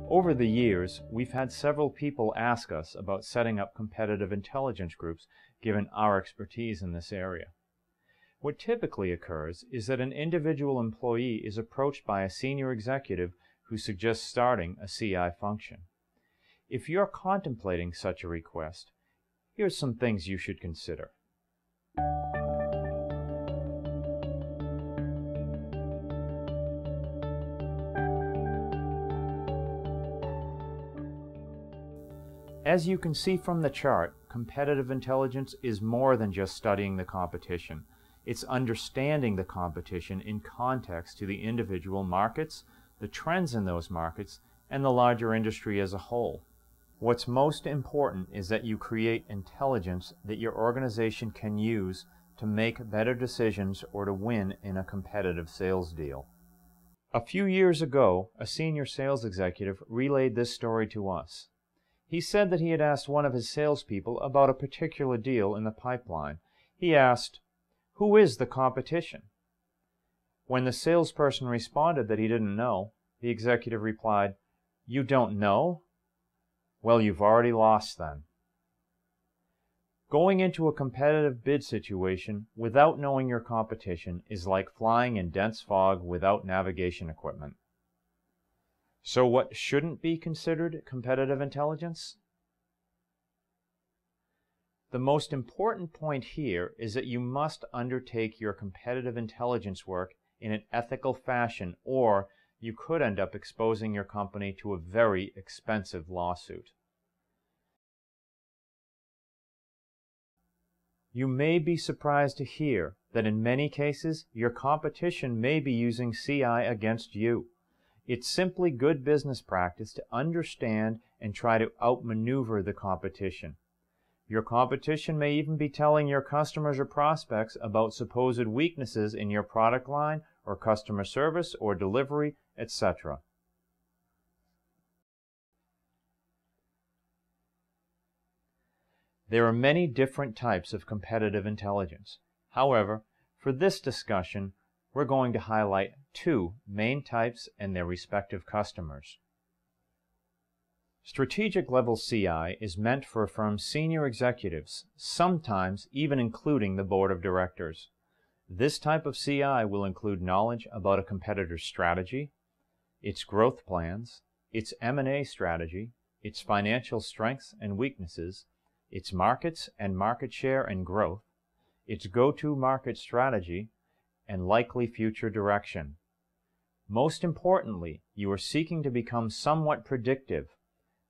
Over the years, we've had several people ask us about setting up competitive intelligence groups given our expertise in this area. What typically occurs is that an individual employee is approached by a senior executive who suggests starting a CI function. If you're contemplating such a request, here's some things you should consider. As you can see from the chart, competitive intelligence is more than just studying the competition. It's understanding the competition in context to the individual markets, the trends in those markets, and the larger industry as a whole. What's most important is that you create intelligence that your organization can use to make better decisions or to win in a competitive sales deal. A few years ago, a senior sales executive relayed this story to us. He said that he had asked one of his salespeople about a particular deal in the pipeline. He asked, "Who is the competition?" When the salesperson responded that he didn't know, the executive replied, "You don't know? Well, you've already lost then." Going into a competitive bid situation without knowing your competition is like flying in dense fog without navigation equipment. So what shouldn't be considered competitive intelligence? The most important point here is that you must undertake your competitive intelligence work in an ethical fashion, or you could end up exposing your company to a very expensive lawsuit. You may be surprised to hear that in many cases your competition may be using CI against you. It's simply good business practice to understand and try to outmaneuver the competition. Your competition may even be telling your customers or prospects about supposed weaknesses in your product line or customer service or delivery, etc. There are many different types of competitive intelligence. However, for this discussion, we're going to highlight two main types and their respective customers. Strategic level CI is meant for a firm's senior executives, sometimes even including the board of directors. This type of CI will include knowledge about a competitor's strategy, its growth plans, its M&A strategy, its financial strengths and weaknesses, its markets and market share and growth, its go-to market strategy, and likely future direction. Most importantly, you are seeking to become somewhat predictive,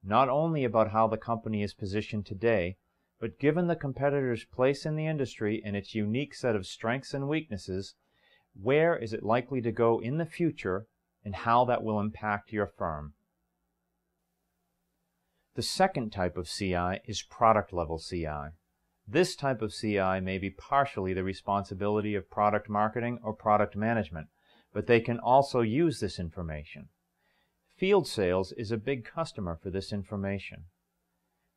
not only about how the company is positioned today, but given the competitor's place in the industry and its unique set of strengths and weaknesses, where is it likely to go in the future and how that will impact your firm. The second type of CI is product level CI. This type of CI may be partially the responsibility of product marketing or product management, but they can also use this information. Field sales is a big customer for this information.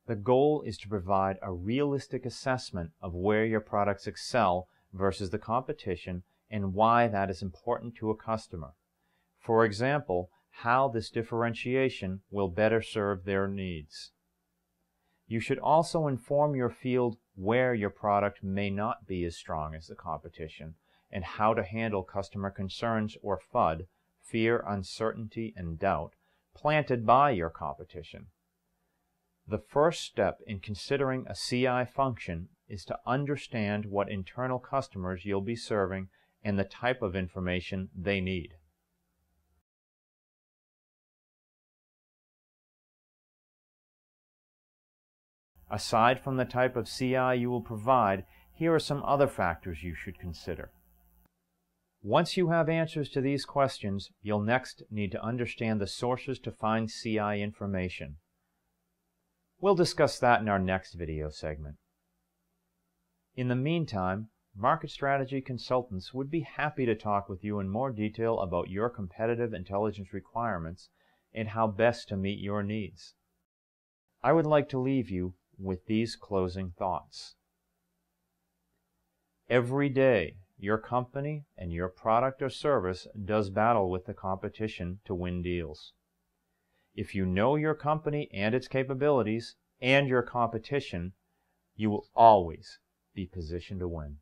The goal is to provide a realistic assessment of where your products excel versus the competition and why that is important to a customer. For example, how this differentiation will better serve their needs. You should also inform your field where your product may not be as strong as the competition and how to handle customer concerns or FUD, fear, uncertainty, and doubt, planted by your competition. The first step in considering a CI function is to understand what internal customers you'll be serving and the type of information they need. Aside from the type of CI you will provide, here are some other factors you should consider. Once you have answers to these questions, you'll next need to understand the sources to find CI information. We'll discuss that in our next video segment. In the meantime, Market Strategy Consultants would be happy to talk with you in more detail about your competitive intelligence requirements and how best to meet your needs. I would like to leave you with these closing thoughts. Every day, your company and your product or service does battle with the competition to win deals. If you know your company and its capabilities and your competition, you will always be positioned to win.